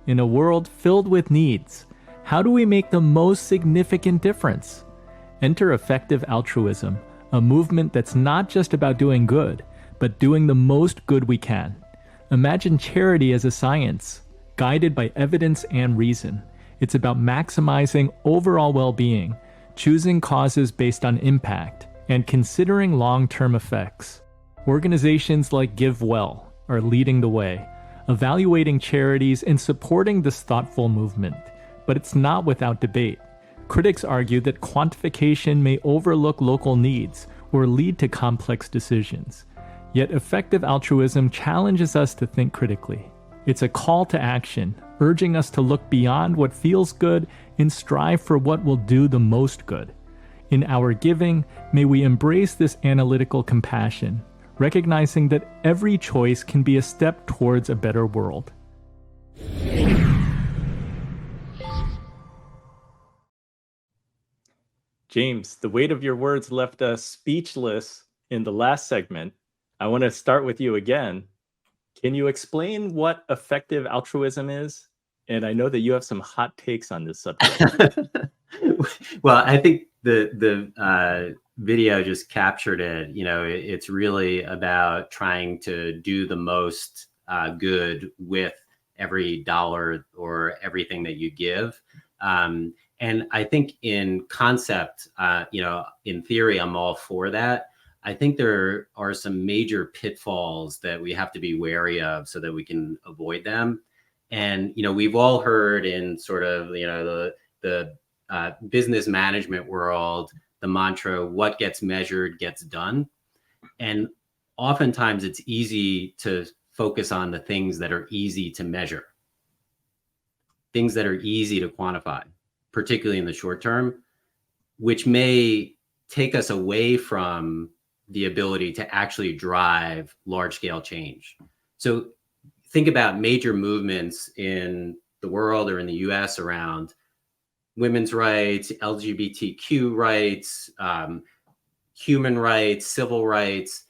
In a world filled with needs, how do we make the most significant difference? Enter Effective Altruism, a movement that's not just about doing good, but doing the most good we can. Imagine charity as a science, guided by evidence and reason. It's about maximizing overall well-being, choosing causes based on impact, and considering long-term effects. Organizations like GiveWell are leading the way, evaluating charities and supporting this thoughtful movement. But it's not without debate. Critics argue that quantification may overlook local needs or lead to complex decisions. Yet effective altruism challenges us to think critically. It's a call to action, urging us to look beyond what feels good and strive for what will do the most good. In our giving, may we embrace this analytical compassion, recognizing that every choice can be a step towards a better world. James, the weight of your words left us speechless in the last segment. I want to start with you again. Can you explain what effective altruism is? And I know that you have some hot takes on this subject. Well, I think the video just captured it. You know, it's really about trying to do the most good with every dollar or everything that you give. And I think in concept, you know, in theory, I'm all for that. I think there are some major pitfalls that we have to be wary of so that we can avoid them. And, you know, we've all heard in sort of, you know, the business management world, the mantra, what gets measured gets done. And oftentimes it's easy to focus on the things that are easy to measure, things that are easy to quantify, particularly in the short term, which may take us away from the ability to actually drive large scale change. So think about major movements in the world or in the US around women's rights, LGBTQ rights, human rights, civil rights.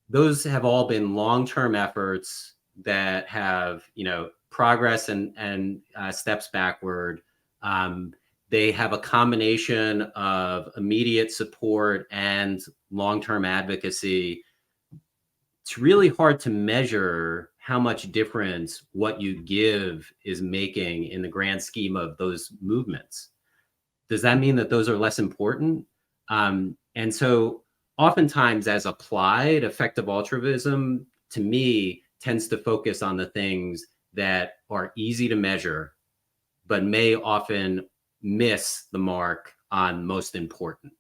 Those have all been long-term efforts that have, you know, progress and steps backward. They have a combination of immediate support and long-term advocacy. It's really hard to measure how much difference what you give is making in the grand scheme of those movements. Does that mean that those are less important? And so oftentimes as applied, effective altruism, to me, tends to focus on the things that are easy to measure, but may often miss the mark on most important.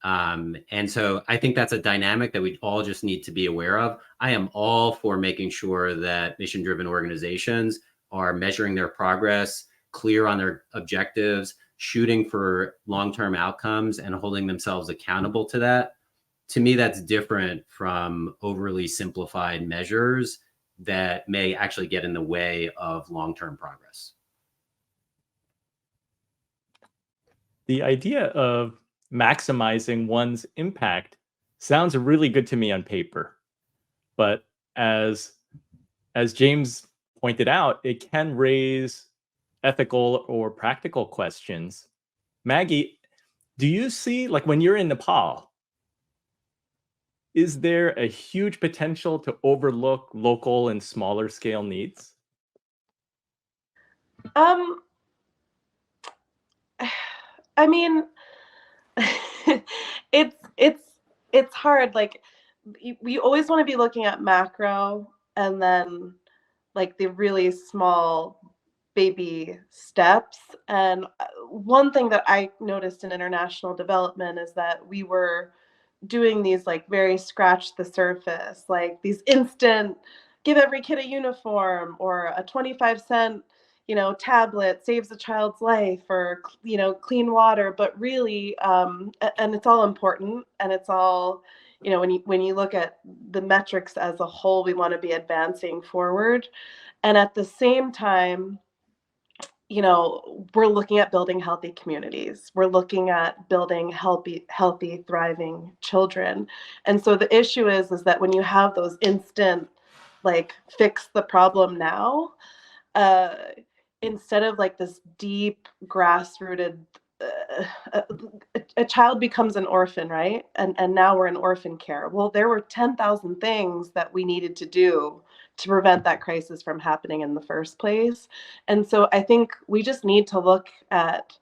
And so I think that's a dynamic that we all just need to be aware of. I am all for making sure that mission-driven organizations are measuring their progress, clear on their objectives, shooting for long-term outcomes, and holding themselves accountable to that. To me, that's different from overly simplified measures that may actually get in the way of long-term progress. The idea of maximizing one's impact sounds really good to me on paper. But as James pointed out, it can raise ethical or practical questions. Maggie, do you see, like when you're in Nepal, is there a huge potential to overlook local and smaller scale needs? I mean, it's hard. Like we always want to be looking at macro and then like the really small baby steps. And one thing that I noticed in international development is that we were doing these like very scratch the surface, like these instant give every kid a uniform or a 25-cent, you know, tablet saves a child's life, or, you know, clean water. But really, and it's all important, and it's all, you know, when you look at the metrics as a whole, we want to be advancing forward. And at the same time, you know, we're looking at building healthy communities. We're looking at building healthy, thriving children. And so the issue is that when you have those instant, like, fix the problem now, uh, instead of like this deep grass-rooted, a child becomes an orphan, right? And now we're in orphan care. Well, there were 10,000 things that we needed to do to prevent that crisis from happening in the first place. And so I think we just need to look at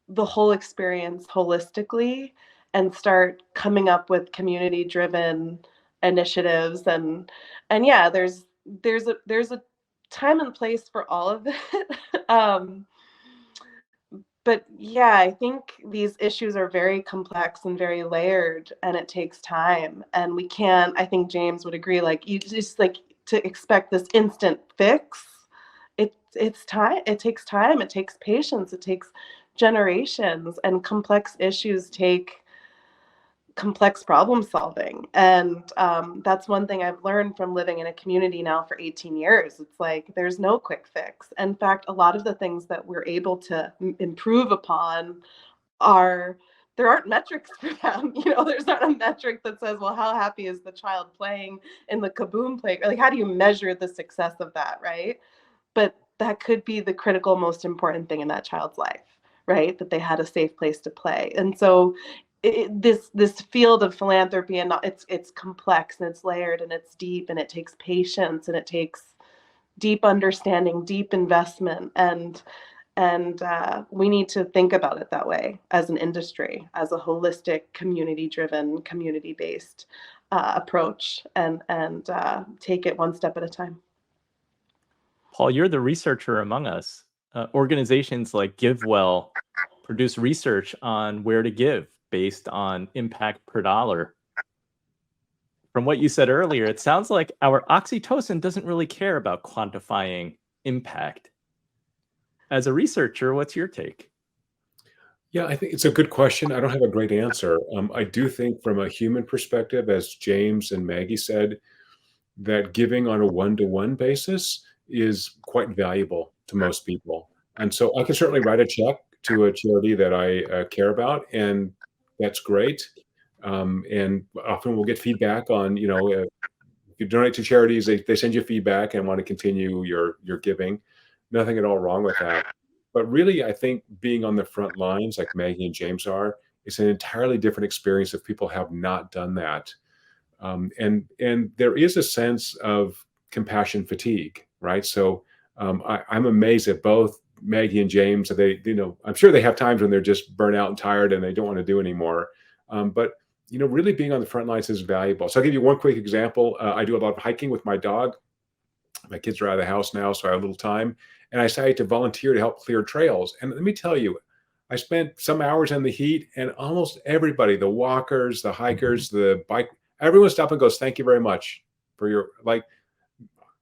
the whole experience holistically and start coming up with community driven initiatives. And yeah, there's a time and place for all of it. But yeah, I think these issues are very complex and very layered, and it takes time. And we can't, I think James would agree, like you just like to expect this instant fix. It's time. It takes time. It takes patience. It takes generations, and complex issues take complex problem solving. And that's one thing I've learned from living in a community now for 18 years. It's like there's no quick fix. In fact, a lot of the things that we're able to improve upon are there aren't metrics for them. There's not a metric that says, well, how happy is the child playing in the Kaboom play? Like, how do you measure the success of that, right? But that could be the critical, most important thing in that child's life, right? That they had a safe place to play. And so this field of philanthropy, and it's complex and it's layered and it's deep and it takes patience and it takes deep understanding, deep investment, and we need to think about it that way as an industry, as a holistic, community-driven, community-based approach, and take it one step at a time. Paul, you're the researcher among us. Organizations like GiveWell produce research on where to give based on impact per dollar. From what you said earlier, it sounds like our oxytocin doesn't really care about quantifying impact. As a researcher, what's your take? Yeah, I think it's a good question. I don't have a great answer. I do think from a human perspective, as James and Maggie said, that giving on a one-to-one basis is quite valuable to most people. And so I can certainly write a check to a charity that I care about, and that's great. And often we'll get feedback on, if you donate to charities, they send you feedback and want to continue your giving. Nothing at all wrong with that. But really, I think being on the front lines, like Maggie and James are, is an entirely different experience if people have not done that. And there is a sense of compassion fatigue, right? So I'm amazed at both Maggie and James. They, I'm sure they have times when they're just burnt out and tired and they don't want to do anymore. But really being on the front lines is valuable. So I'll give you one quick example. I do a lot of hiking with my dog. My kids are out of the house now, so I have a little time. And I decided to volunteer to help clear trails. And let me tell you, I spent some hours in the heat, and almost everybody, the walkers, the hikers, the bike, everyone stopped and goes, "Thank you very much for your," like,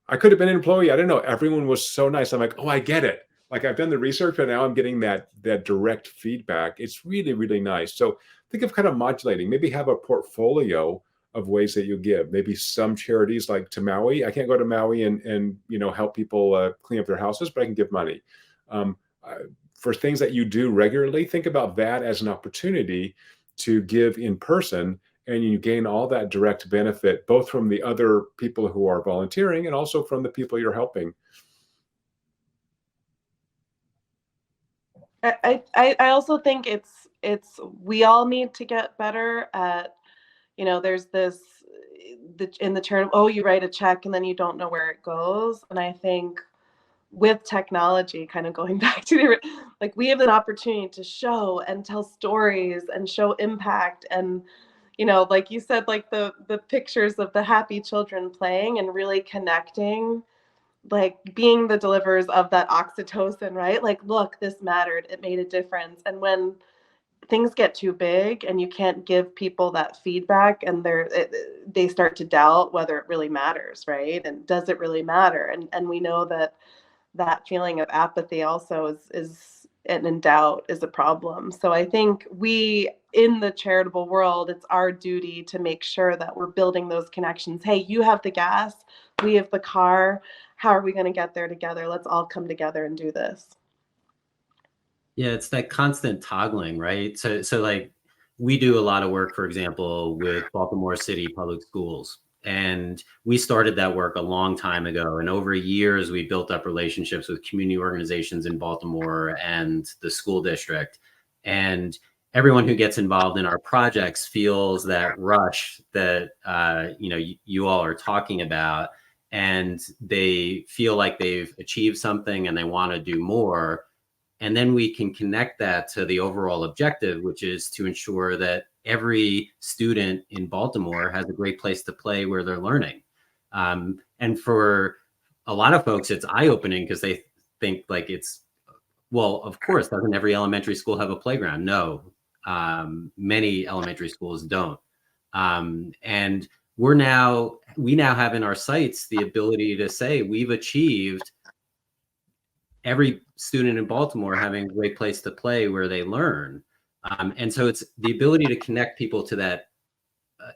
I could have been an employee. I don't know. Everyone was so nice. I'm like, oh, I get it. Like, I've done the research, but now I'm getting that direct feedback. It's really, really nice. So think of kind of modulating, maybe have a portfolio of ways that you give. Maybe some charities, like to Maui. I can't go to Maui and help people clean up their houses, but I can give money. For things that you do regularly, think about that as an opportunity to give in person, and you gain all that direct benefit, both from the other people who are volunteering and also from the people you're helping. I also think it's we all need to get better at, there's this in the term, oh, you write a check and then you don't know where it goes. And I think with technology, kind of going back to like, we have an opportunity to show and tell stories and show impact. And like you said, like the pictures of the happy children playing and really connecting, like being the deliverers of that oxytocin, right? Like, look, this mattered, it made a difference. And when things get too big and you can't give people that feedback, and they start to doubt whether it really matters, right? And does it really matter? And we know that feeling of apathy also is and in doubt is a problem. So I think we, in the charitable world, it's our duty to make sure that we're building those connections. Hey, you have the gas, we have the car. How are we going to get there together? Let's all come together and do this. Yeah, it's that constant toggling, right? So like we do a lot of work, for example, with Baltimore City Public Schools. And we started that work a long time ago. And over years, we built up relationships with community organizations in Baltimore and the school district. And everyone who gets involved in our projects feels that rush that you all are talking about, and they feel like they've achieved something and they want to do more. And then we can connect that to the overall objective, which is to ensure that every student in Baltimore has a great place to play where they're learning. And for a lot of folks, it's eye-opening because they think like well, of course, doesn't every elementary school have a playground? No, many elementary schools don't. And we now have in our sights the ability to say we've achieved every student in Baltimore having a great place to play where they learn. And so it's the ability to connect people to that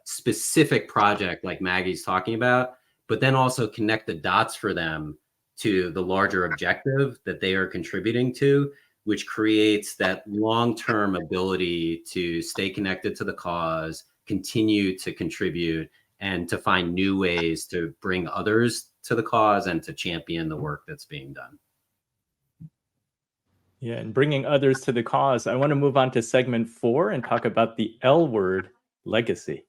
specific project like Maggie's talking about, but then also connect the dots for them to the larger objective that they are contributing to, which creates that long-term ability to stay connected to the cause, continue to contribute, and to find new ways to bring others to the cause and to champion the work that's being done. Yeah, and bringing others to the cause, I want to move on to segment 4 and talk about the L word, legacy.